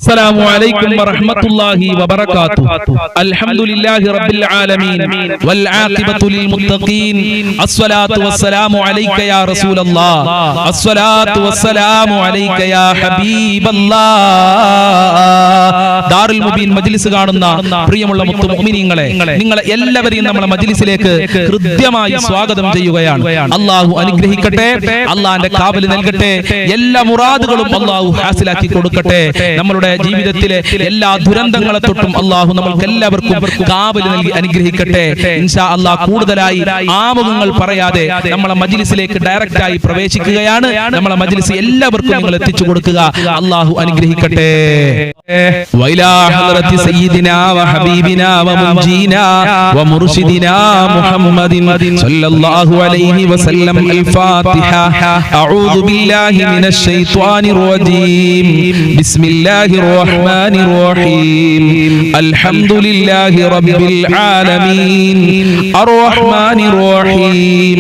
السلام عليكم ورحمة الله وبركاته. الحمد لله رب العالمين والعاقبة للمتقين. الصلاة والسلام عليك يا رسول الله. الصلاة والسلام عليك يا حبيب الله. ദാറുൽ മുബീൻ മജ്ലിസ് കാണുന്ന പ്രിയമുള്ള മുത്തു മുഅ്മിനീങ്ങളെ, നിങ്ങളെ എല്ലാവരെയും നമ്മുടെ മജ്ലിസിലേക്ക് ഹൃദ്യമായി സ്വാഗതം ചെയ്യുകയാണ്. അല്ലാഹു അനുഗ്രഹിക്കട്ടെ, അല്ലാഹുവിന്റെ കാവൽ നൽകട്ടെ, എല്ലാ മുറാദുകളും അല്ലാഹു ഹാസിലാക്കി കൊടുക്കട്ടെ. നമ്മളുടെ ജീവിതത്തിലെ എല്ലാ ദുരന്തങ്ങളെ തൊട്ടും അല്ലാഹു നമുക്ക് എല്ലാവർക്കും കാവൽ നൽകി അനുഗ്രഹിക്കട്ടെ. ഇൻഷാ അല്ലാഹ് കൂടുതലായി ആമുഖങ്ങൾ പറയാതെ നമ്മളെ മജ്ലിസിലേക്ക് ഡയറക്റ്റ് ആയി പ്രവേശിക്കുകയാണ്. നമ്മളെ മജ്ലിസ് എല്ലാവർക്കും നിങ്ങൾ എത്തിച്ചു കൊടുക്കുക. അല്ലാഹു അനുഗ്രഹിക്കട്ടെ. وإلى حضرة سيدنا وحبيبنا ومنجينا ومرشدنا محمد صلى الله عليه وسلم. الفاتحة. أعوذ بالله من الشيطان الرجيم. بسم الله الرحمن الرحيم. الحمد لله رب العالمين الرحمن الرحيم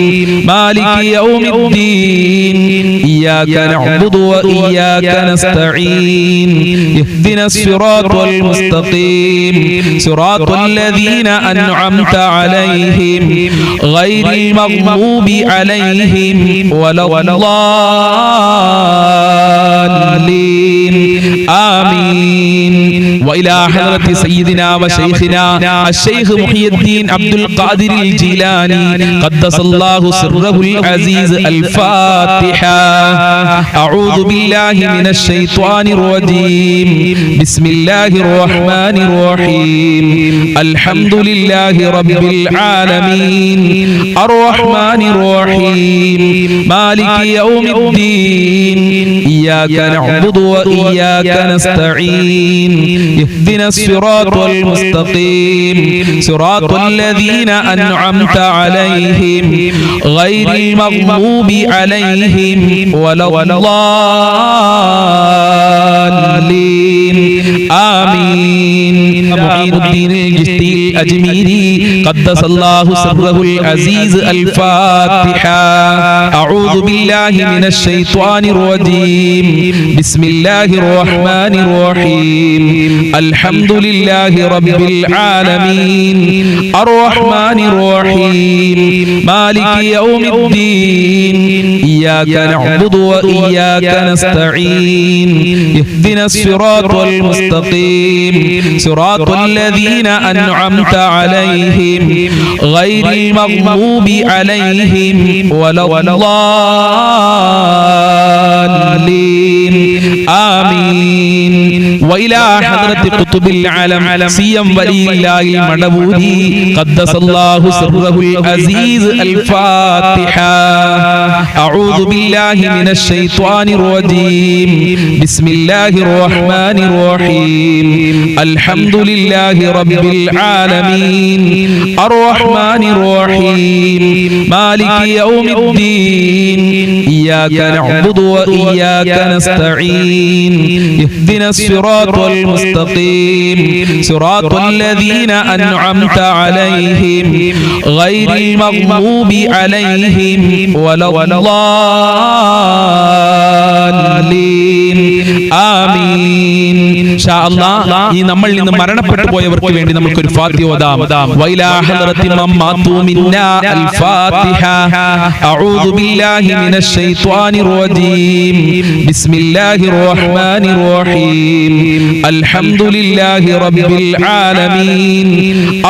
مالك يوم الدين. إياك نعبد وإياك نستعين. اهدنا الصراط المستقيم صراط الذين أنعمت عليهم غير المغضوب عليهم ولا الضالين. آمين. وإلى حضرة سيدنا وشيخنا الشيخ محي الدين عبد القادر الجيلاني قدس الله سره العزيز. الفاتحة. أعوذ بالله من الشيطان الرجيم. بسم الله الرحمن الرحيم. الحمد لله رب العالمين الرحمن الرحيم مالك يوم الدين. إياك نعبد وإياك نستعين. اهدنا الصراط المستقيم صراط الذين أنعمت عليهم غير المغضوب عليهم ولا الضالين. آمين. معين الدين الجشتي الأجميري قدس الله سره العزيز. الفاتحة. أعوذ بالله من الشيطان الرجيم. بسم الله الرحمن الرحيم. الحمد لله رب العالمين الرحمن الرحيم مالك يوم الدين. إياك نعبد وإياك نستعين. اهدنا الصراط المستقيم صراط الذين أنعمت عليهم غير المغضوب عليهم ولا الضالين. آمين. وإلى حضرة قطب العالم سيم ولي الله المنبودي قدس الله سره العزيز. الفاتحة. أعوذ بالله من الشيطان الرجيم. بسم الله الرحمن الرحيم. الحمد لله رب العالمين الرحمن الرحيم مالك يوم الدين. إياك نعبد وإياك نستعين. اهدنا الصراط المستقيم صراط الذين أنعمت عليهم غير المغضوب عليهم ولا الضالين. آمين. إن شاء الله ഈ നമ്മളിൽ നിന്ന് മരണപ്പെട്ടു പോയവർക്ക് വേണ്ടി നമുക്ക് ഒരു ഫാത്തിഹ ഓതാം. വൈലാ ഹദറത്തി മമ്മാതു മിന്നാ. അൽ ഫാത്തിഹ. അഊദു ബില്ലാഹി മിനശ് ശൈത്വാനിർ റജീം. ബിസ്മില്ലാഹിർ റഹ്മാനിർ റഹീം. അൽഹംദുലില്ലാഹി റബ്ബിൽ ആലമീൻ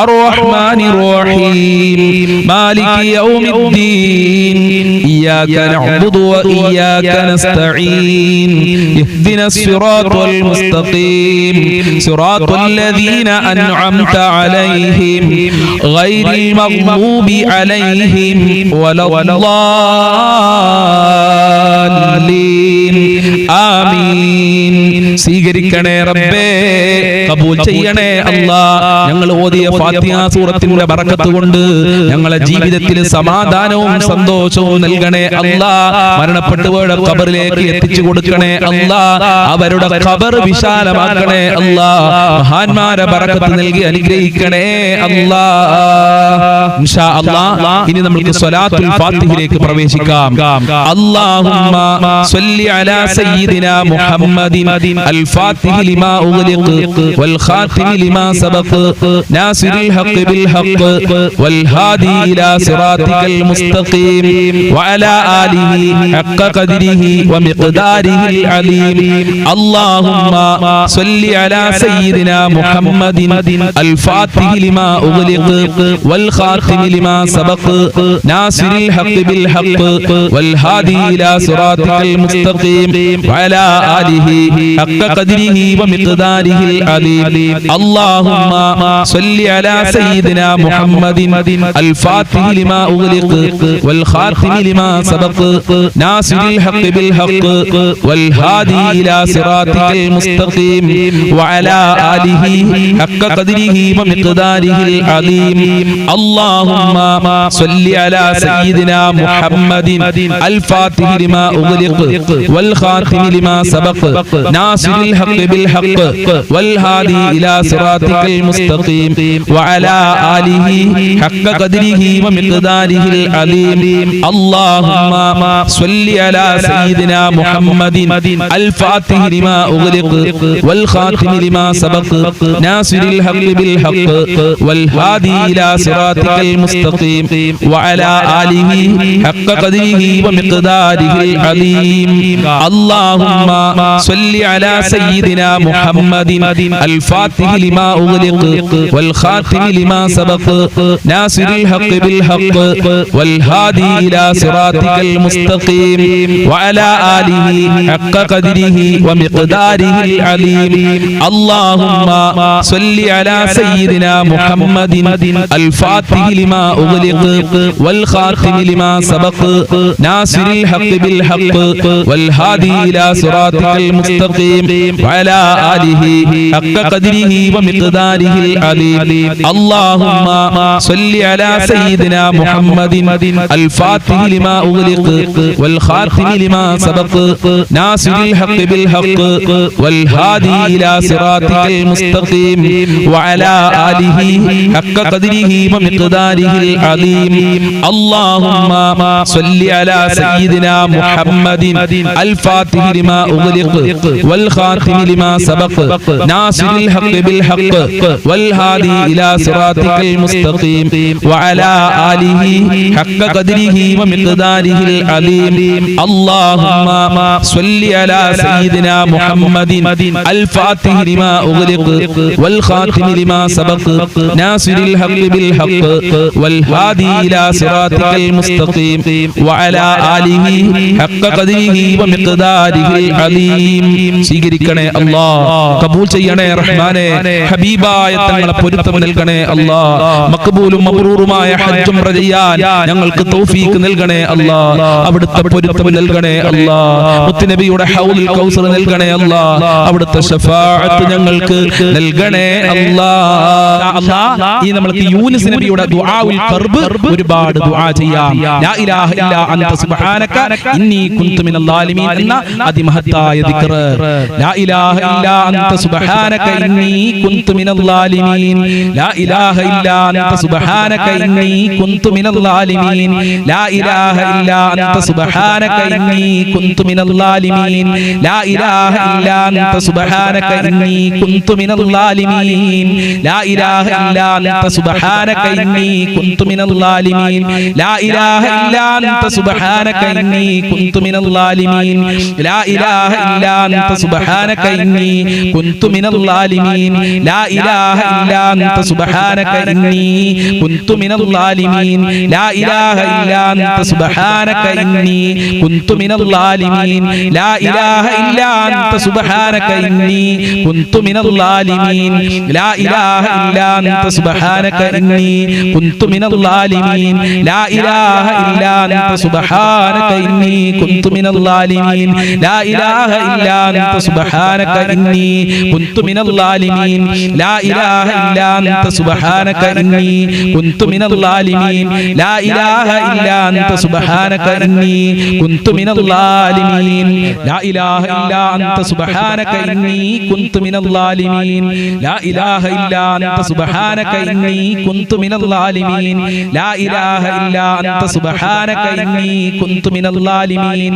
അർറഹ്മാനിർ റഹീം മാലികി യൗമിദ്ദീൻ. ഇയ്യാക നഅ്ബുദു വഇയ്യാക നസ്തഈൻ. ഇഹ്ദിനസ് സിറാത്തൽ മുസ്തഖീം صراط الذين أنعمت عليهم غير المغضوب عليهم ولا الضالين. آمين. സ്വീകരിക്കണേ റബ്ബേ, കബൂൽ ചെയ്യണേ അല്ലാഹ്. ഞങ്ങൾ ഓതിയ ഫാത്തിഹ സൂറത്തിന്റെ ബറക്കത്ത് കൊണ്ട് ഞങ്ങളെ ജീവിതത്തിൽ സമാധാനവും സന്തോഷവും നൽകണേ അല്ലാഹ്. മരണപ്പെട്ടവരുടെ ഖബറിലേക്ക് എത്തിച്ചു കൊടുക്കണേ അല്ലാഹ്. അവരുടെ ഖബർ വിശാലമാക്കണേ അല്ലാഹ്. മഹാന്മാരെ ബറക്കത്ത് നൽകി അനുഗ്രഹിക്കണേ അല്ലാഹ്. ഇൻഷാ അല്ലാഹ് ഇനി നമുക്ക് സ്വലാത്തുൽ ഫാത്തിഹയിലേക്ക് പ്രവേശിക്കാം. അല്ലാഹുമ്മ صل على سيدنا محمد الفاتح لما أغلق والخاتم لما سبق ناصر الحق بالحق والهادي إلى صراطك المستقيم وعلى آله حق قدره ومقداره العظيم اللهم صل على سيدنا محمد الفاتح لما أغلق والخاتم لما سبق ناصر الحق بالحق والهادي إلى صراطك المستقيم وعلى آله حق قدره ومقداره العظيم اللهم صل على سيدنا محمد الفاتح لما أغلق والخاتم لما سبق ناصر الحق بالحق والهادي إلى صراطك المستقيم وعلى آله حق قدره ومقداره العظيم اللهم صل على سيدنا محمد الفاتح لما أغلق والخاتم لما سبق ناصر الحق بالحق والهادي إلى صراطك المستقيم وعلى آله حق قدره ومقداره العظيم اللهم صل على سيدنا محمد الفاتح لما أغلق والخاتم لما سبق ناصر الحق بالحق والهادي إلى صراطك المستقيم وعلى آله حق قدره ومقداره العظيم اللهم صل على سيدنا محمد الفاتح لما أغلق والخاتم لما سبق ناصر الحق بالحق والهادي إلى صراطك المستقيم وعلى آله حق قدره ومقداره العظيم اللهم صل على سيدنا محمد الفاتح لما أغلق والخاتم لما سبق ناصر الحق بالحق والهادي إلى صراطك المستقيم وعلى آله حق قدره ومقداره العظيم اللهم صل على سيدنا محمد الفاتح لما أغلق والخاتم لما سبق ناصر الحق بالحق والهادي إلى صراطك المستقيم وعلى آله حق قدره ومقداره العظيم اللهم صل على سيدنا محمد الفاتح لما أغلق والخاتم لما سبق ناصر الحق بالحق والهادي إلى صراطك المستقيم وعلى آله حق قدره ومقداره العظيم اللهم صل على سيدنا محمد الفاتح لما أغلق والخاتم لما سبق ناصر الحق بالحق والهادي إلى صراطك المستقيم وعلى آله حق قدره ومقداره العظيم സ്വീകരിക്കണേ അല്ലാഹ് കബൂൽ ചെയ്യണേ റഹ്മാനേ ഹബീബായ തങ്ങളെ പൊരുത്തം നൽകണേ അല്ലാഹ് മഖബൂലും മബ്റൂറുമായ ഹജ്ജ് ഉംറ ചെയ്യാൻ ഞങ്ങൾക്ക് തൗഫീഖ് നൽകണേ അല്ലാഹ് അവിടുത്തെ പൊരുത്തം നൽകണേ അല്ലാഹ് മുത്തുനബിയുടെ ഹൗലുൽ കൗസർ നൽകണേ അല്ലാഹ് അവിടുത്തെ ശഫാഅത്ത് ഞങ്ങൾക്ക് നൽകണേ അല്ലാഹ് ഈ നമുക്ക് യൂനുസ് നബിയുടെ ദുആഉൽ ഖർബ് ഒരുപാട് ദുആ ചെയ്യാം ലാ ഇലാഹ ഇല്ലാ അൻത സുബ്ഹാനക ഇന്നി കുൻതു മിനൽ ളാലിമീൻ എന്ന അതിമഹത്തായ ദിക്ർ ലാ ഇലാഹ ഇല്ലാ അൻത സുബ്ഹാനക ഇന്നി കുൻതു മിനൽ ളാലിമീൻ ലാ ഇലാഹ ഇല്ലാ അൻത സുബ്ഹാനക ഇന്നി കുൻതു മിനൽ ളാലിമീൻ ലാ ഇലാഹ ഇല്ലാ അൻത സുബ്ഹാനക ഇന്നി കുൻതു മിനൽ ളാലിമീൻ ലാ ഇലാഹ ഇല്ലാ അൻത സുബ്ഹാനക ഇന്നി കുൻതു മിനൽ ളാലിമീൻ ലാ ഇലാഹ ഇല്ലാ അൻത സുബ്ഹാനക ഇന്നി കുൻതു മിനൽ ളാലിമീൻ ലാ ഇലാഹ ഇല്ലാ അൻത സുബ്ഹാനക ഇന്നി കുൻതു മിനൽ ളാലിമീൻ ലാ ഇലാഹ ഇല്ലാ അൻത സുബ്ഹാനക ഇന്നി കുൻതു മിനൽ ളാലിമീൻ ലാ ഇലാഹ ഇല്ലാ അൻത സുബ്ഹാനക ഇന്നി കുൻതു മിനൽ ളാലിമീൻ ലാ ഇലാഹ ഇല്ലാ അൻത സുബ്ഹാനക ഇന്നി കുൻതു മിനൽ ളാലിമീൻ ലാ ഇലാഹ ഇല്ലാ അൻത സുബ്ഹാനക ഇന്നി കുൻതു മിനൽ ളാലിമീൻ ലാ ഇലാഹ ഇല്ലാ അൻത സുബ്ഹാനക ഇന്നി കുൻതു മിനൽ ളാലിമീൻ ലാ ഇലാഹ ഇല്ലാ അൻത സുബ്ഹാനക ഇന്നി കുൻതു മിനൽ ളാലിമീൻ ലാ ഇലാഹ ഇല്ലാ അൻത സുബ്ഹാനക ഇന്നി കുൻതു മിനൽ ളാലിമീൻ ലാ ഇലാഹ ഇല്ലാ അൻത സുബ്ഹാനക ഇന്നി കുൻതു മിനൽ ളാലിമീൻ ലാ ഇലാഹ ഇല്ലാ അൻത സുബ്ഹാനക ഇന്നി കുൻതു മിനൽ ളാലിമീൻ ലാ ഇലാഹ ഇല്ലാ അൻത സുബ്ഹാനക ഇന്നി കുൻതു മിനൽ ളാലിമീൻ ലാ ഇലാഹ ഇല്ലാ അൻത സുബ്ഹാനക ഇന്നി കുൻതു മിനൽ ളാലിമീൻ ലാ ഇലാഹ ഇല്ലാ അൻത സുബ്ഹാനക ഇന്നി കുൻതു മിനൽ ളാലിമീൻ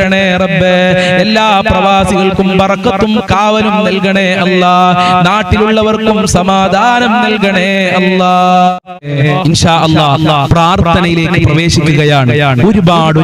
തരണേ റബ്ബേ. എല്ലാ പ്രവാസികൾക്കും ബറക്കത്തും കാവലും നൽകണേ അല്ലാ. നാട്ടിലുള്ളവർക്കും സമാധാനം നൽകണേ അല്ലാ. ഇൻഷാ അല്ലാ പ്രാർത്ഥനയിലേക്ക് പ്രവേശിക്കുകയാണ്. ഒരുപാട്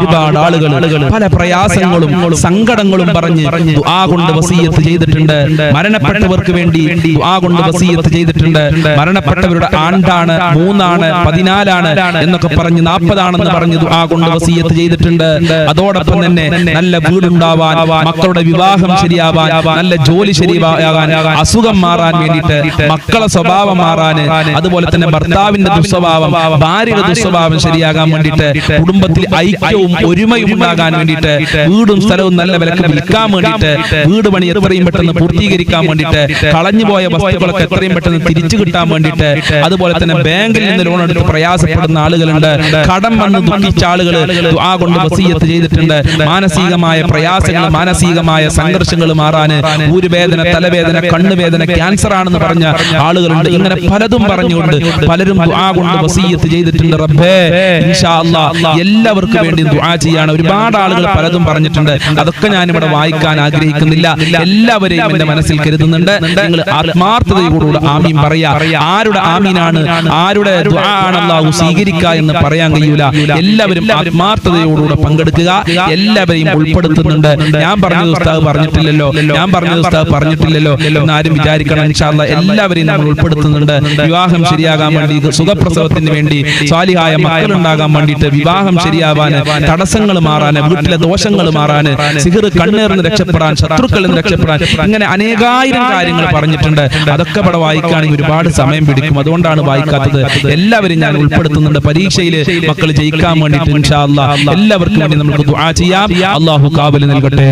ആളുകൾ പല പ്രയാസങ്ങളും സങ്കടങ്ങളും പറഞ്ഞ് ദുആ കൊണ്ട് വസിയത്ത് ചെയ്തിട്ടുണ്ട്. മരണപ്പെട്ടവർക്ക് വേണ്ടി ദുആ കൊണ്ട് വസിയത്ത് ചെയ്തിട്ടുണ്ട്. മരണപ്പെട്ടവരുടെ ആണ്ടാണ്, 3 14 എന്നൊക്കെ പറഞ്ഞ് 40 ആണെന്ന് പറഞ്ഞ് ദുആ കൊണ്ട് വസിയത്ത് ചെയ്തിട്ടുണ്ട്. അതോടൊപ്പം തന്നെ നല്ല വീടുണ്ടാവാൻ, മക്കളുടെ വിവാഹം ശരിയാവാൻ, നല്ല ജോലി ശരിയാകാൻ, അസുഖം മാറാൻ വേണ്ടിയിട്ട്, മക്കളെ സ്വഭാവം മാറാൻ, അതുപോലെ തന്നെ ഭർത്താവിന്റെ ദുസ്വഭാവം, ഭാര്യയുടെ ദുസ്വഭാവം ശരിയാകാൻ വേണ്ടിയിട്ട്, കുടുംബത്തിൽ ഐക്യവും ഒരുമയും ഉണ്ടാകാൻ വേണ്ടിയിട്ട്, വീടും സ്ഥലവും നല്ല വിലക്ക് വിൽക്കാൻ വേണ്ടിയിട്ട്, വീട് പണി എത്രയും പെട്ടെന്ന് പൂർത്തീകരിക്കാൻ വേണ്ടിയിട്ട്, കളഞ്ഞുപോയ വസ്തുക്കളൊക്കെ എത്രയും പെട്ടെന്ന് തിരിച്ചു കിട്ടാൻ വേണ്ടിയിട്ട്, അതുപോലെ തന്നെ ബാങ്കിൽ നിന്ന് ലോൺ എടുത്ത് പ്രയാസപ്പെടുന്ന ആളുകളുണ്ട്, കടം വന്ന് ദുഃഖിച്ച ആളുകൾ ദുആ കൊണ്ട് വസിയത്ത് ചെയ്തിട്ടുണ്ട്. മാനസികമായ പ്രയാസങ്ങൾ, മാനസികമായ സംഘർഷങ്ങൾ മാറാൻ, ഊരുവേദന, തലവേദന, കണ്ണുവേദന, ക്യാൻസർ ആണെന്ന് പറഞ്ഞ ആളുകളുണ്ട്. ഇങ്ങനെ പലതും പറഞ്ഞുകൊണ്ട് പലരും ദുആ കൊണ്ട് വസിയത്ത് ചെയ്തിട്ടുണ്ട്. റബ്ബേ ഇൻഷാ അല്ലാഹ് എല്ലാവർക്കും വേണ്ടി ദുആ ചെയ്യാണ്. ഒരുപാട് ആളുകൾ പലതും പറഞ്ഞിട്ടുണ്ട്. അതൊക്കെ ഞാൻ ഇവിടെ വായിക്കാൻ ആഗ്രഹിക്കുന്നില്ല. എല്ലാവരെയും എന്റെ മനസ്സിൽ കരുതുന്നുണ്ട്. നിങ്ങൾ ആത്മാർത്ഥതയോടുകൂടി ആമീൻ പറയാ. ആരുടെ ആമീനാണ്, ആരുടെ ദുആ ആണ് അല്ലാഹു സ്വീകരിക്കുക എന്ന് പറയാൻ കഴിയൂല. എല്ലാവരും ആത്മാർത്ഥതയോടുകൂടി പങ്കെടുക്കുക. എല്ലാവരെയും ഉൾപ്പെടുത്തുന്നുണ്ട്. ഞാൻ പറഞ്ഞത് ഉസ്താദ് പറഞ്ഞിട്ടില്ലല്ലോ എന്നാരും വിചാരിക്കണം. ഇൻഷാ അല്ലാഹ് എല്ലാവരെയും നമ്മൾ ഉൾപ്പെടുത്തുന്നുണ്ട്. വിവാഹം ശരിയാകാൻ വേണ്ടി, സുഖപ്രസവത്തിന് വേണ്ടി, സ്വാലിഹായ മക്കൾ ഉണ്ടാകാൻ വേണ്ടിയിട്ട്, വിവാഹം ശരിയാവാൻ, തടസ്സങ്ങൾ മാറാൻ, വീട്ടിലെ ദോഷങ്ങൾ മാറാൻ, സിഹർ കണ്ണേറിന് രക്ഷപ്പെടാൻ, ശത്രുക്കളിൽ നിന്ന് രക്ഷപ്പെടാൻ, ഇങ്ങനെ അനേകായിരം കാര്യങ്ങൾ പറഞ്ഞിട്ടുണ്ട്. അതൊക്കെ ഇവിടെ വായിക്കുകയാണെങ്കിൽ ഒരുപാട് സമയം പിടിക്കും. അതുകൊണ്ടാണ് വായിക്കാത്തത്. എല്ലാവരും ഞാൻ ഉൾപ്പെടുത്തുന്നുണ്ട്. പരീക്ഷയിൽ മക്കൾ ജയിക്കാൻ വേണ്ടിയിട്ട് ഇൻഷാ അല്ലാഹ് എല്ലാവർക്കും വേണ്ടി നമുക്ക് ദുആ ചെയ്യാം. അല്ലാഹു കാവൽ നൽകട്ടെ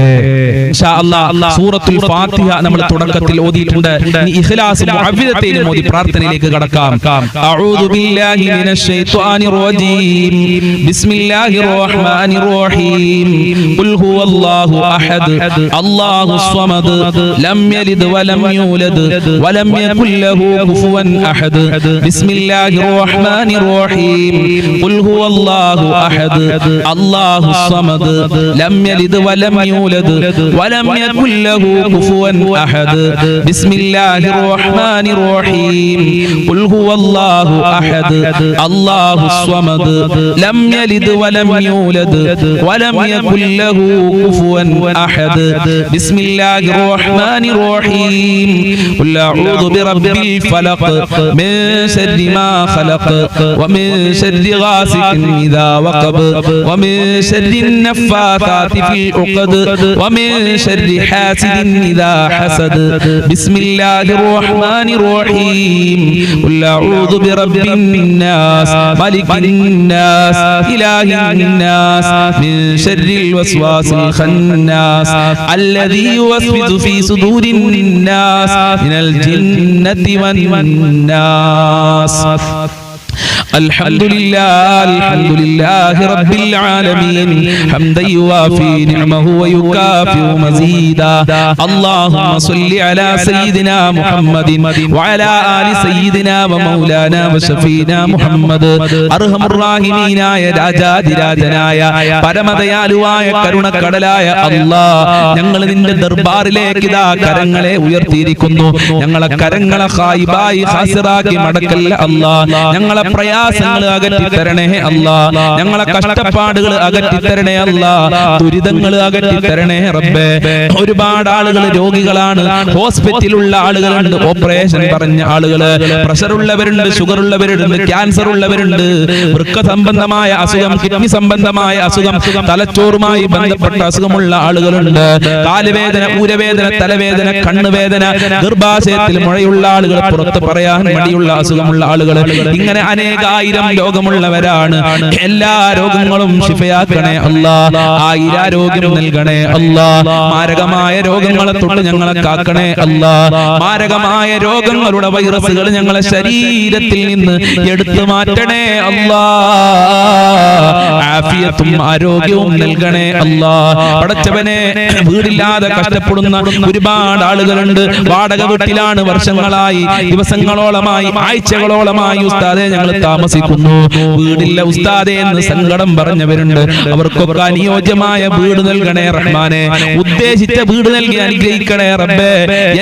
ഇൻഷാ അല്ലാഹ്. സൂറത്തുൽ ഫാത്തിഹ നമ്മൾ തുടക്കത്തിൽ ഓതിയിട്ടുണ്ട്. ഇനി ഇഖ്ലാസ് മുഅവ്വിദതൈൻ ഓതി പ്രാർത്ഥനയിലേക്ക് കടക്കാം. അഊദു ബില്ലാഹി മിനശ് ശൈത്വാനിർ റജീം. ബിസ്മില്ലാഹിർ റഹ്മാനിർ റഹീം. ഖുൽ ഹുവല്ലാഹു അഹദ് അല്ലാഹുസ് സ്വമദ് ലം യലിദ് വലം യൂലദ് വലം യകുൽ ലഹു കുഫുവൻ അഹദ്. ബിസ്മില്ലാഹിർ റഹ്മാനിർ റഹീം. ഖുൽ ഹുവല്ലാഹു അഹദ് അല്ലാഹുസ് സ്വമദ് ലം യലിദ് വലം യൂലദ് വലം യകുൽ ലഹു കുഫുവൻ അഹദ്. ബിസ്മില്ലാഹിർ റഹ്മാനിർ റഹീം. ഖുൽ ഹുവല്ലാഹു അഹദ് അല്ലാഹുസ് സ്വമദ് ലം യലിദ് വലം യൂലദ് വലം യകുൽ ലഹു കുഫുവൻ അഹദ്. ബിസ്മില്ലാഹിർ റഹ്മാനിർ റഹീം. ഖുൽ അഊദു ബിറബ്ബിൽ ഫലഖ് മിൻ ശർരി മാ ഖലഖ് വമിൻ ശർരി ഗാസിഖിൻ ഇദാ വഖബ് വമിൻ ശർരി النفاثات في العقد ومن شر حاسد إذا حسد. بسم الله الرحمن الرحيم. قل أعوذ برب الناس ملك الناس إله الناس من شر الوسواس الخناس الذي يوسوس في صدور الناس من الجنة والناس. الحمد لله رب العالمين حمدا يوافي نعمه ويكافئ مزيدا. اللهم صل على سيدنا محمد وعلى آل سيدنا ومولانا وشفينا محمد. أرحم الراحمين يا രാജാതിരാജനായ പരമദയാലുവായ കരുണക്കടലായ അല്ലാഹ്, ഞങ്ങൾ നിന്റെ ദർബാറിലേക്ക് ഇതാ കരങ്ങളെ ഉയർത്തിയിരിക്കുന്നു. ഞങ്ങളെ കരങ്ങളെ ഖായിബായി ഖാസിറാക്കി മടക്കല്ല അല്ലാഹ്. ഞങ്ങളെ പ്രയാസങ്ങൾ അകറ്റി തരണേ അല്ലാഹ്. ഞങ്ങളെ കഷ്ടപ്പാടുകൾ അകറ്റി തരണേ അല്ലാഹ്. ദുരിതങ്ങൾ അകറ്റി തരണേ റബ്ബേ. ഒരുപാട് ആളുകൾ രോഗികളാണ്. ഹോസ്പിറ്റലിലുള്ള ആളുകളുണ്ട്, ഓപ്പറേഷൻ പറഞ്ഞ ആളുകള്, പ്രഷർ ഉള്ളവരുണ്ട്, ഷുഗർ ഉള്ളവരുണ്ട്, ക്യാൻസർ ഉള്ളവരുണ്ട്, വൃക്ക സംബന്ധമായ അസുഖം, കിഡ്നി സംബന്ധമായ അസുഖം, തലച്ചോറുമായി ബന്ധപ്പെട്ട അസുഖമുള്ള ആളുകളുണ്ട്, കാലുവേദന, ഊരവേദന, തലവേദന, കണ്ണുവേദന, ഗർഭാശയത്തിൽ മുഴയുള്ള ആളുകൾ, പുറത്ത് പറയാൻ മടിയുള്ള അസുഖമുള്ള ആളുകൾ, ഇങ്ങനെ അനേകായിരം രോഗമുള്ളവരാണ്. എല്ലാ രോഗങ്ങളും ശിഫയാക്കണേ അല്ലാഹ്. ആയിരാരോഗ്യം നൽകണേ അല്ലാഹ്. മാരകമായ രോഗങ്ങളെ തൊട്ട് ഞങ്ങളെ കാക്കണേ അല്ലാഹ്. മാരകമായ രോഗങ്ങളുടെ വൈറസുകൾ ഞങ്ങളെ ശരീരത്തിൽ നിന്ന് എടുത്തു മാറ്റണേ അല്ലാഹ്. ആഫിയത്തും ആരോഗ്യവും നൽകണേ അല്ലാഹ്. പടച്ചവനെ, വീടില്ലാതെ കഷ്ടപ്പെടുന്ന ഒരുപാട് ആളുകളുണ്ട്. വാടക വീട്ടിലാണ് വർഷങ്ങളായി, ദിവസങ്ങളോളമായി, ആഴ്ചകളോളമായി ഉസ്താദേ ഞങ്ങൾ താമസിക്കുന്നു. വീടില്ല ഉസ്താദേ എന്ന് സങ്കടം പറഞ്ഞവരുണ്ട്. അവർക്കൊക്കെ അനുയോജ്യമായ വീട് നൽകണേ റഹ്മാനെ. ഉദ്ദേശിച്ച വീട് നൽകി അനുഗ്രഹിക്കണേ റബ്ബേ.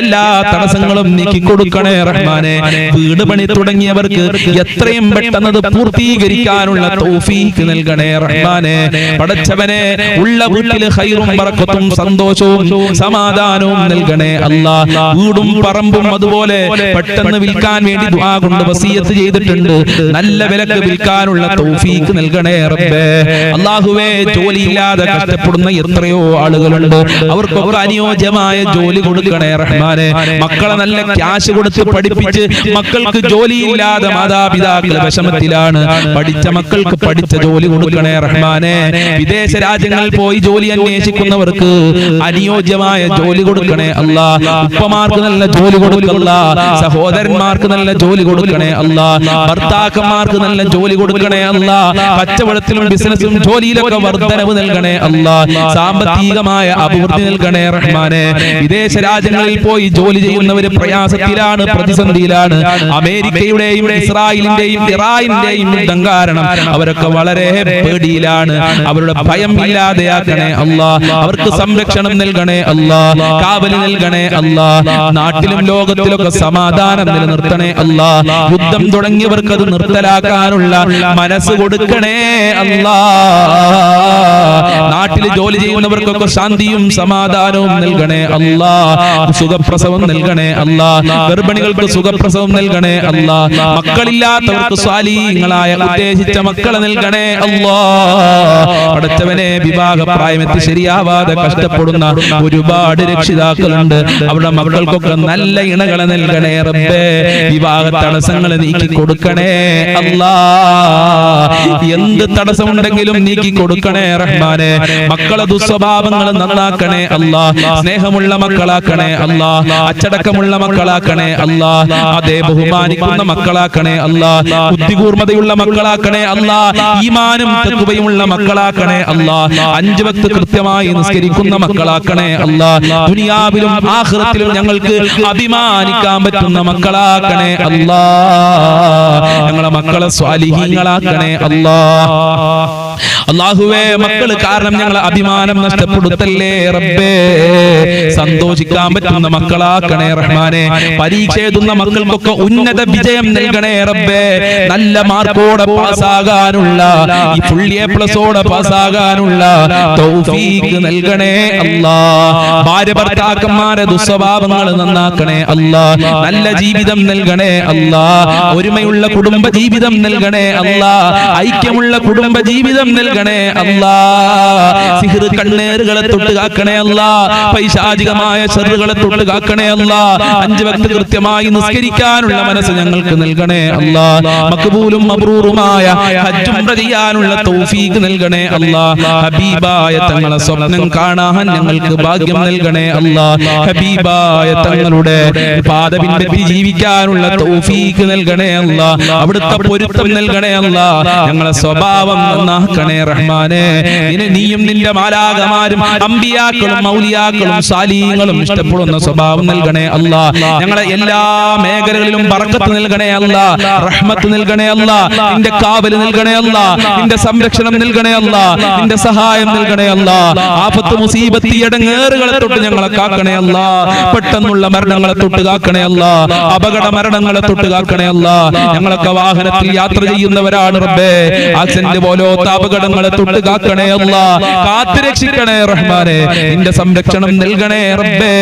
എല്ലാ തടസ്സങ്ങളും നീക്കി കൊടുക്കണേ റഹ്മാനെ. വീട് പണി തുടങ്ങിയവർക്ക് എത്രയും പെട്ടെന്ന് പൂർത്തീകരിക്കാനുള്ള തൗഫീഖ് നൽകണേ റഹ്മാനെ. പടച്ചവനെ, ഉള്ള വീട്ടിൽ ഖൈറും ബറക്കത്തും സന്തോഷവും സമാധാനവും നൽകണേ അല്ലാഹ്. വീടും പറമ്പും അതുപോലെ പെട്ടെന്ന് വിൽക്കാൻ വേണ്ടി ദുആ കൊണ്ട് വസിയത്ത് ചെയ്തിട്ടുണ്ട്. നല്ല വിലക്ക് വിൽക്കാനുള്ള തൗഫീഖ് നൽകണേ റബ്ബേ. അല്ലാഹുവേ, ജോലിയില്ലാതെ കഷ്ടപ്പെടുന്ന എത്രയോ ആളുകളുണ്ട്. അവർക്കൊക്കെ അനുയോജ്യമായ ജോലി കൊടുക്കണേ റഹ്മാനെ. മക്കളെ നല്ല ക്യാഷ് കൊടുത്ത് പഠിപ്പിച്ച് മക്കൾക്ക് ജോലിയില്ലാതെ മാതാപിതാക്കൾ വിഷമത്തിലാണ്. പഠിച്ച മക്കൾക്ക് പഠിച്ച ജോലി കൊടുക്കണേ റഹ്മാനെ. വിദേശ രാജ്യങ്ങളിൽ പോയി ജോലി അന്വേഷിക്കുന്നവർക്ക് അനുയോജ്യമായ ജോലി കൊടുക്കണേ അല്ലാഹ്. ഉപ്പമാർക്ക് നല്ല ജോലി കൊടുക്കല്ല, സഹോദരന്മാർക്ക് നല്ല ജോലി കൊടുക്കണേ അല്ലാഹ്. ഭർത്താക്കന്മാർക്ക് നല്ല ജോലി കൊടുക്കണേ അല്ലാഹ്. കച്ചവടത്തിലും ബിസിനസ്സിലും ജോലിയിലൊക്കെ വർധനവ് നൽകണേ അല്ലാഹ്. സാമ്പത്തികമായ അഭിവൃദ്ധി നൽകണേ റഹ്മാനെ. വിദേശ രാജ്യങ്ങളിൽ പോയി ജോലി ചെയ്യുന്നവര് പ്രയാസത്തിലാണ്, പ്രതിസന്ധിയിലാണ്. അമേരിക്കയുടെയും ഇസ്രായേലിന്റെയും ഇറാനിന്റെയും യുദ്ധം കാരണം അവരൊക്കെ വളരെ പേടിയിലാണ്. അവരുടെ ഭയം ഇല്ലാതെയാക്കണേ അല്ലാഹ്. അവർക്ക് സംരക്ഷണം നൽകണേ അല്ലാഹ്. കാവൽ നൽകണേ അല്ലാഹ്. നാട്ടിലും ലോകത്തിലൊക്കെ സമാധാനം നിലനിർത്തണേ അല്ലാഹ്. യുദ്ധം തുടങ്ങിയവർക്ക് അത് നിർത്തലാക്കാനുള്ള മനസ്സ് കൊടുക്കണേ അല്ലാഹ്. നാട്ടിൽ ജോലി ചെയ്യുന്നവർക്കൊക്കെ ശാന്തിയും സമാധാനവും നൽകണേ അല്ലാഹ്. സുഖപ്രസവം നൽകണേ അല്ലാഹ്. ഗർഭിണികൾക്ക് സുഖപ്രസവം നൽകണേ അല്ലാഹ്. മക്കളില്ലാത്തവർക്ക് സ്വാലിഹീങ്ങളായ ഉദ്ദേശിച്ച മക്കളെ നൽകണേ അല്ലാഹ്. പടച്ചവനെ, വിവാഹ പ്രായമെത്തി ശരിയാവാതെ കഷ്ടപ്പെടുന്ന ഒരുപാട് രക്ഷിതാക്കളുണ്ട്. അവരുടെ മക്കൾക്കൊക്കെ നല്ല ഇണകളെ നൽകണേ റബ്ബേ. വിവാഹ തടസ്സങ്ങൾ നീക്കി കൊടുക്കണേ അല്ലാഹ്. എന്ത് തടസ്സമുണ്ടെങ്കിലും നീക്കി കൊടുക്കണേ റഹ്മാനെ. മക്കളെ ദുസ്വഭാവങ്ങൾ നന്നാക്കണേ അല്ലാഹ്. സ്നേഹമുള്ള മക്കളാക്കണേ അല്ലാഹ്. അച്ചടക്കമുള്ള മക്കളാക്കണേ അല്ലാഹ്. അതേ ബഹുമാനിക്കുന്ന മക്കളാക്കണേ അല്ലാഹ്. ബുദ്ധികൂർമ്മതയുള്ള മക്കളാക്കണേ അല്ലാഹ്. ഈമാനും തഖ്വയുമുള്ള മക്കളാക്കണേ അല്ലാഹ്. 5 വക്ത് കൃത്യമായി നിസ്കരിക്കുന്ന മക്കളാക്കണേ അല്ലാഹ്. ദുനിയാവിലും ആഖിറത്തിലും ഞങ്ങൾക്ക് അഭിമാനിക്കാൻ പറ്റുന്ന മക്കളാക്കണേ അല്ലാഹ്. ഞങ്ങളെ മക്കളെ സ്വാലിഹീങ്ങളാക്കണേ അല്ലാഹ്. അല്ലാഹുവേ, മക്കള് കാരണം ഞങ്ങളെ അഭിമാനം നഷ്ടപ്പെടുത്തല്ലേ റബ്ബേ. സന്തോഷിക്കാൻ പറ്റുന്ന മക്കളാക്കണേ റഹ്മാനെ. പരീക്ഷ എഴുതുന്ന മക്കൾക്കൊക്കെ ഉന്നത വിജയം നൽകണേ റബ്ബേ. നല്ല മാർക്കോടെ പാസ്സാകാനുള്ള, ഈ ഫുൾ A+ഓടെ പാസ്സാകാനുള്ള തൗഫീഖ് നൽകണേ അല്ലാഹ്. ഭാര്യ ഭർത്താക്കന്മാരെ ദുസ്വഭാവങ്ങൾ നന്നാക്കണേ അല്ലാഹ്. നല്ല ജീവിതം നൽകണേ അല്ലാഹ്. ഒരുമയുള്ള കുടുംബ ജീവിതം നൽകണേ അല്ലാഹ്. ഐക്യമുള്ള കുടുംബ ജീവിതം നൽകണേ അല്ലാഹ്. സിഹ്ർ കണ്ണേറുകളെ തൊട്ട് കാക്കണേ അല്ലാഹ്. പൈശാചികമായ ശർറുകളെ തൊട്ട് കാക്കണേ അല്ലാഹ്. 5 വക്ത് കൃത്യമായി നിസ്കരിക്കാനുള്ള മനസ്സ് ഞങ്ങൾക്ക് നൽകണേ അല്ലാഹ്. മഖ്ബൂലും മബ്റൂറുമായ ഹജ്ജ് ഉംറ ചെയ്യാനുള്ള തൗഫീഖ് നൽകണേ അല്ലാഹ്. ഹബീബായ തങ്ങളെ സ്വപ്നം കാണാൻ ഞങ്ങൾക്ക് ഭാഗ്യം നൽകണേ അല്ലാഹ്. ഹബീബായ തങ്ങളുടെ പാദ പിൻപറ്റി ജീവിക്കാനുള്ള തൗഫീഖ് നൽകണേ അല്ലാഹ്. അവിടുത്തെ പൊരുത്തം നൽകണേ അല്ലാഹ്. ഞങ്ങളെ സ്വഭാവം നന്നാക്കണേ റഹ്മാനെ. നീയും നിന്റെ മാലാഖമാരും അമ്പിയാക്കളും മൗലിയാക്കളും സാലിഹീങ്ങളും ഇഷ്ടപ്പെടുന്ന സ്വഭാവം നൽകണേ അല്ലാഹ്. ഞങ്ങളെ എല്ലാ മേഖലകളിലും ബർക്കത്ത് നൽകണേ അല്ലാഹ്. റഹ്മത്ത് നൽകണേ അല്ലാഹ്. നിന്റെ കാവൽ നൽകണേ അല്ലാഹ്. നിന്റെ സംരക്ഷണം നൽകണേ അല്ലാഹ്. നിന്റെ സഹായം നൽകണേ അല്ലാഹ്. ആപത്ത് മുസീബത്ത് ഇടങ്ങേറുകളെ തൊട്ട് ഞങ്ങളെ കാക്കണേ അല്ലാഹ്. പെട്ടെന്നുള്ള മരണങ്ങളെ തൊട്ട് കാക്കണേ അല്ലാഹ്. അപകട മരണങ്ങളെ തൊട്ട് കാക്കണേ അല്ലാഹ്. ഞങ്ങളൊക്കെ വാഹനത്തിൽ യാത്ര ചെയ്യുന്നവരാണ് റബ്ബേ. ആക്സിഡന്റ് പോലത്തെ അപകടങ്ങളെ തൊട്ട് കാക്കണേ അല്ലാഹ്. കാത്തുരക്ഷിക്കണേ റഹ്മാനെ. നിന്റെ സംരക്ഷണം നൽകണേ റബ്ബേ.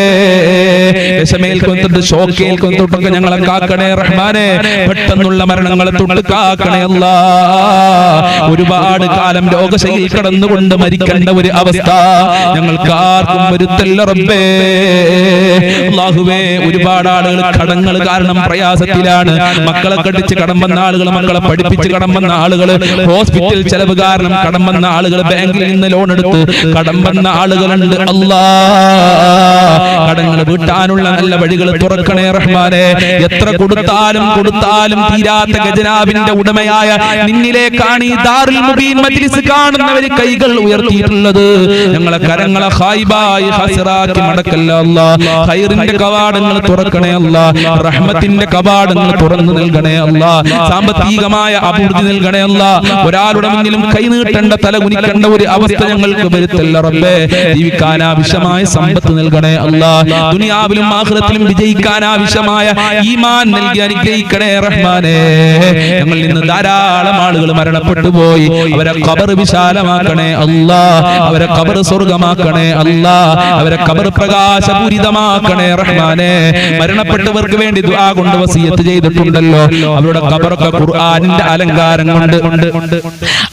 വിഷമേൽക്കൊണ്ടിട്ട് ഷോക്കേൽക്കൊണ്ടിട്ടൊക്കെ ഞങ്ങളെ കാക്കണേ റഹ്മാനെ. പെട്ടെന്നുള്ള മരണങ്ങളെ തൊട്ട് കാക്കണേ അല്ലാഹ്. ഒരുപാട് കാലം രോഗശൈലിയിൽ കടന്നുകൊണ്ട് മരിക്കേണ്ട ഒരു അവസ്ഥ ഞങ്ങൾക്ക് ആർക്കും വരുത്തല്ല റബ്ബേ. അല്ലാഹുവേ, ഒരുപാട് ആളുകൾ കടങ്ങൾ കാരണം പ്രയാസത്തിലാണ്. മക്കളെ കടിച്ച് കടം വന്ന ആളുകൾ, മക്കളെ പഠിപ്പിച്ച് കടം വന്ന ആളുകൾ, ഹോസ്പിറ്റൽ ചെലവ് കാരണം കടം വന്ന ആളുകൾ, ബാങ്കിൽ നിന്ന് ലോൺ എടുത്ത് കടം വന്ന ആളുകളുണ്ട്. അല്ലാ, കടങ്ങൾ വീട്ടാനുള്ള നല്ല വഴികൾ തുറക്കണേ റഹ്മാനെ. എത്ര കൊടുത്താലും തീരാത്ത ഖജനാവിന്റെ ഉടമയായ നിന്നിലേക്കാണ് ഈ ദാറുൽ മുബീൻ മജ്ലിസ് കാണുന്നവർ കൈകൾ ഉയർത്തിയിട്ടുള്ളത്. ഞങ്ങളെ കരങ്ങളെ ഖായിബായി ഹസ്റാക്കി മടക്കല്ല അല്ലാഹ്. ഖൈറിന്റെ കവാടങ്ങൾ തുറക്കണേ അല്ലാഹ്. റഹ്മത്തിന്റെ കവാടങ്ങൾ തുറന്നു നൽകണേ അല്ലാഹ്. സാമ്പത്തികമായ അഭിവൃദ്ധി നൽകണേ അല്ലാഹ്. ഒരാളുടെ മുന്നിലും കൈ നീട്ടേണ്ട, തല കുനിക്കേണ്ട ഒരു അവസ്ഥ ഞങ്ങൾക്ക് വരുത്തല്ല റബ്ബേ. ജീവിക്കാൻ ആവശ്യമായ സമ്പത്ത് നൽകണേ അല്ലാഹ്. ദുനിയാവിലും ആഖിറത്തിലും വിജയിക്കാൻ ആവശ്യമായ ഈമാൻ നൽകി അനുഗ്രഹിക്കണേ റഹ്മാനേ. ഞങ്ങളിൽ നിന്ന് ധാരാളം ആളുകൾ മരണപ്പെട്ടു പോയി. അവരെ ഖബർ വിശാലമാക്കണേ അല്ലാഹ്. അവരെ ഖബർ സ്വർഗ്ഗമാക്കണേ അല്ലാഹ്. അവരെ ഖബർ പ്രകാശപൂരിതമാക്കണേ റഹ്മാനേ. മരണപ്പെട്ടവർക്ക് വേണ്ടി ദുആ കൊണ്ട് വസിയത്ത് ചെയ്തിട്ടുണ്ടല്ലോ, അവരുടെ ഖബറൊക്കെ ഖുർആനിന്റെ അലങ്കാരം കൊണ്ട്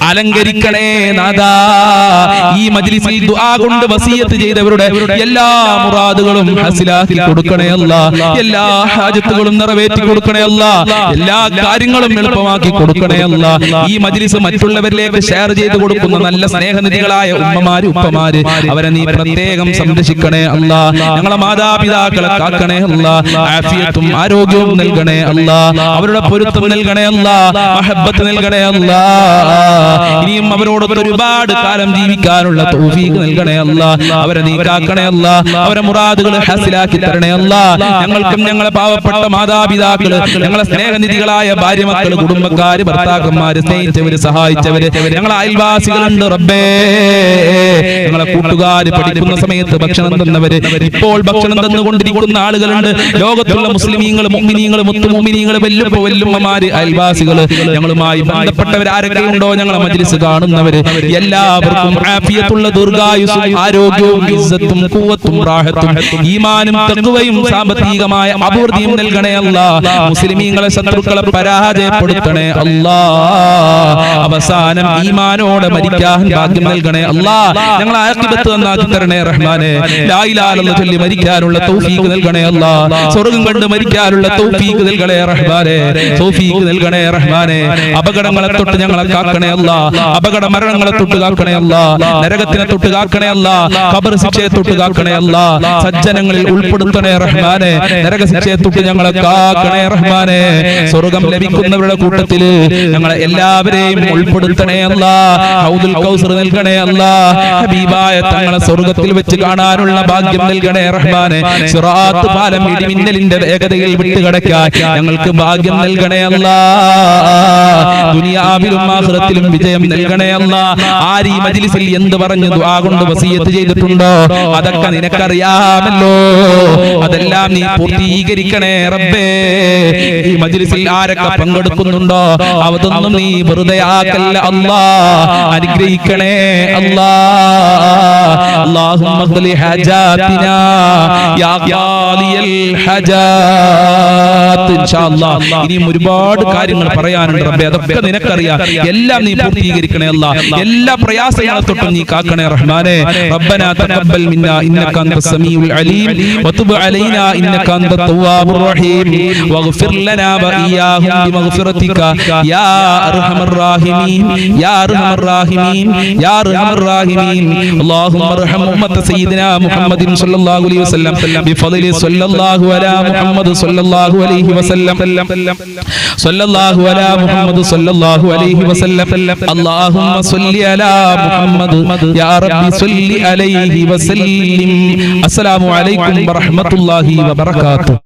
അലങ്കരിക്കണേ നാദാ. ഈ മജ്ലിസിൽ ദുആ കൊണ്ട് വസിയത്ത് ചെയ്തവരുടെ എല്ലാ മുറാദുകളും ഹസിലാക്കി കൊടുക്കണേ അല്ലാഹ്. എല്ലാ ഹാജത്തുകളും നിറവേറ്റി കൊടുക്കണേ അല്ലാഹ്. എല്ലാ കാര്യങ്ങളും എളുപ്പമാക്കി കൊടുക്കണേ അല്ലാഹ്. ഈ മജ്ലിസ് മറ്റുള്ളവരിലേക്ക് ഷെയർ ചെയ്ത് കൊടുക്കുന്ന നല്ല സ്നേഹനിധികളായ ഉമ്മമാര്, ഉപ്പമാര്, അവരെ നീ പ്രത്യേകം സംരക്ഷിക്കണേ അല്ലാഹ്. ഞങ്ങളെ മാതാപിതാക്കളെ കാക്കണേ അല്ലാഹ്. ആഫിയത്തും ആരോഗ്യവും നൽകണേ അല്ലാഹ്. അവരുടെ പൊരുത്തം നൽകണേ അല്ലാഹ്. മഹബ്ബത്ത് നൽകണേ അല്ലാഹ്. ഇനിയും അവരോടൊത്ത് ഒരുപാട് കാലം ജീവിക്കാനുള്ള തൗഫീഖ് നൽകണേ അല്ലാഹ്. അവരെ നീ കാക്കണേ അല്ലാഹ്. അവരെ മുറാദുകൾ ഹാസിലാക്കി തരണേ അല്ലാഹ്. ഞങ്ങൾക്കും ഞങ്ങളെ പാവപ്പെട്ട മാതാപിതാക്കള്, ഞങ്ങളെ സ്നേഹനിധികളായ ഭാര്യ, മക്കള്, കുടുംബക്കാര്, ഭർത്താക്കന്മാര്, സ്നേഹിച്ചവര്, സഹായിച്ചവര്, ഞങ്ങളെ അയൽവാസികളുണ്ട് റബ്ബേ. ഞങ്ങളെ കൂട്ടുകാര്, പഠിക്കുന്ന സമയത്ത് ഭക്ഷണം തന്നവര്, ഇപ്പോൾ ഭക്ഷണം തന്നുകൊണ്ടിരിക്കുന്ന ആളുകളുണ്ട്. ലോകത്തുള്ള മുസ്ലിമീങ്ങള്, മുഅ്മിനീങ്ങള്, മുത്തുമുഅ്മിനീങ്ങള്, വല്ലുമ്മമാര്, അയൽവാസികള്, ഞങ്ങളുമായി ബന്ധപ്പെട്ടവർ ആരൊക്കെ ഉണ്ടോ, ഞങ്ങളെ മജ്ലിസ് കാണുന്നവര് എല്ലാവർക്കും ആഫിയത്തുള്ള ദീർഘായുസ്സും ആരോഗ്യവും ഇസ്സത്തും ഖുവത്തും റാഹത്തും ഈമാനും തഖ്വയും സാമ്പത്തികമായ അഭിവൃദ്ധിയും നൽകണേ അല്ലാഹ്. മുസ്ലിമീങ്ങളെ ശത്രുക്കളെ പരാജയപ്പെടുത്തണേ അല്ലാഹ്. അവസാനം ഈമാനോടെ മരിക്കാൻ ഭാഗ്യം നൽകണേ അല്ലാഹ്. ഞങ്ങളെ ആഖിബത്ത് നന്നാക്കി തരണേ റഹ്മാനേ. ലാ ഇലാഹ ഇല്ലല്ലാഹ് ചൊല്ലി മരിക്കാനുള്ള തൗഫീഖ് നൽകണേ അല്ലാഹ്. സ്വർഗ്ഗം കണ്ട് മരിക്കാനുള്ള തൗഫീഖ് നൽകണേ റഹ്മാനേ. തൗഫീഖ് നൽകണേ റഹ്മാനേ. അപകടങ്ങളെ തൊട്ട് ഞങ്ങളെ കാക്കണേ അല്ലാഹ്. അപകട മരണങ്ങളെ തൊട്ട് കാക്കണേ അല്ലാഹ്. നരകത്തിനെ തൊട്ട് കാക്കണേ അല്ലാഹ്. ഖബർ ശിക്ഷയെ തൊട്ട് കാക്കണേ അല്ലാഹ്. സജ്ജനങ്ങളിൽ ഉൾപ്പെടുത്തണേ റഹ്മാനേ. നരക ശിക്ഷയെ തൊട്ട് ഞങ്ങളെ കാക്കണേ റഹ്മാനേ. സ്വർഗ്ഗം ലഭിക്കുന്നവരുടെ കൂട്ടത്തില് ഞങ്ങളെ എല്ലാവരെയും ഉൾപ്പെടുത്തണേ അല്ലാഹ്. ഹൗദുൽ കൗസർ നൽകണേ അല്ലാഹ്. ഹബീബായ തങ്ങളെ സ്വർഗ്ഗത്തിൽ വെച്ച് കാണാനുള്ള ഭാഗ്യം നൽകണേ റഹ്മാനേ. സിറാത്ത് പാലം ഇടിമിന്നലിന്റെ വേഗതയിൽ വിട്ടുകടക്കാൻ ഞങ്ങൾക്ക് ഭാഗ്യം നൽകണേ അല്ലാഹ്. ദുനിയാവിലും ആഖിറത്തിലും വിജയം നൽകണേ അല്ലാഹ്. ആര് ഈ മജ്ലിസിൽ എന്ത് പറഞ്ഞു ദുആ കൊണ്ട് വസിയത്ത് ചെയ്തിട്ടുണ്ടോ അതൊക്കെ നിനക്കറിയാമല്ലോ. അതെല്ലാം നീ പൂർത്തീകരിക്കണേ റബ്ബേ. ഈ മജ്ലിസിൽ ആരൊക്കെ പങ്കെടുക്കുന്നുണ്ടോ അതൊന്നും നീ വെറുതെ ആക്കല്ല അല്ലാഹ്. അനുഗ്രഹിക്കണേ അല്ലാഹ്. അല്ലാഹുമ്മ ഖ്ലി ഹജാതിനാ യാ ഖാലിയൽ ഹജാത്ത്. ഇൻഷാ അല്ലാഹ് ഇനിയും ഒരുപാട് കാര്യങ്ങൾ പറയാനുണ്ട് റബ്ബേ. അതൊക്കെ നിനക്കറിയാം. എല്ലാം നീ പൂർത്തീകരിക്കണേ അല്ലാഹ്. എല്ലാ പ്രയാസങ്ങളെ തൊട്ടും നീ കാക്കണേ റഹ്മാനേ. റബ്ബനാ തഖബ്ബൽ മിന്നാ ഇന്നക അൻതസ് സമീഉൽ അലീം വതുബ് അലൈനാ ഇന്നക അൻതത് തവ്വാബുർ റഹീം വഗ്ഫിർ ലനാ വഇയ്യാഹും ബിമഗ്ഫിറതിക യാ അർഹമർ റഹീമീൻ യാ അർഹമർ റഹീമീൻ യാ അർഹമർ റഹീമീൻ. അല്ലാഹുമ്മ അർഹം ഉമ്മത സയ്യിദിനാ മുഹമ്മദിൻ സ്വല്ലല്ലാഹു അലൈഹി വസല്ലം ബിഫളലി സ്വല്ലല്ലാഹു അലാ മുഹമ്മദ് സ്വല്ലല്ലാഹു അലൈഹി വസല്ലം സ്വല്ലല്ലാഹു അലാ മുഹമ്മദ് സ്വല്ലല്ലാഹു അലൈഹി വസല്ലം. അല്ലാഹുമ്മ സ്വല്ലി അലാ മുഹമ്മദ് യാ റബ്ബി സ്വല്ലി അലൈഹി വസല്ലിം. അസ്സലാമു അലൈക്കും വറഹ്മത്തുള്ളാഹി വബറകാതുഹു.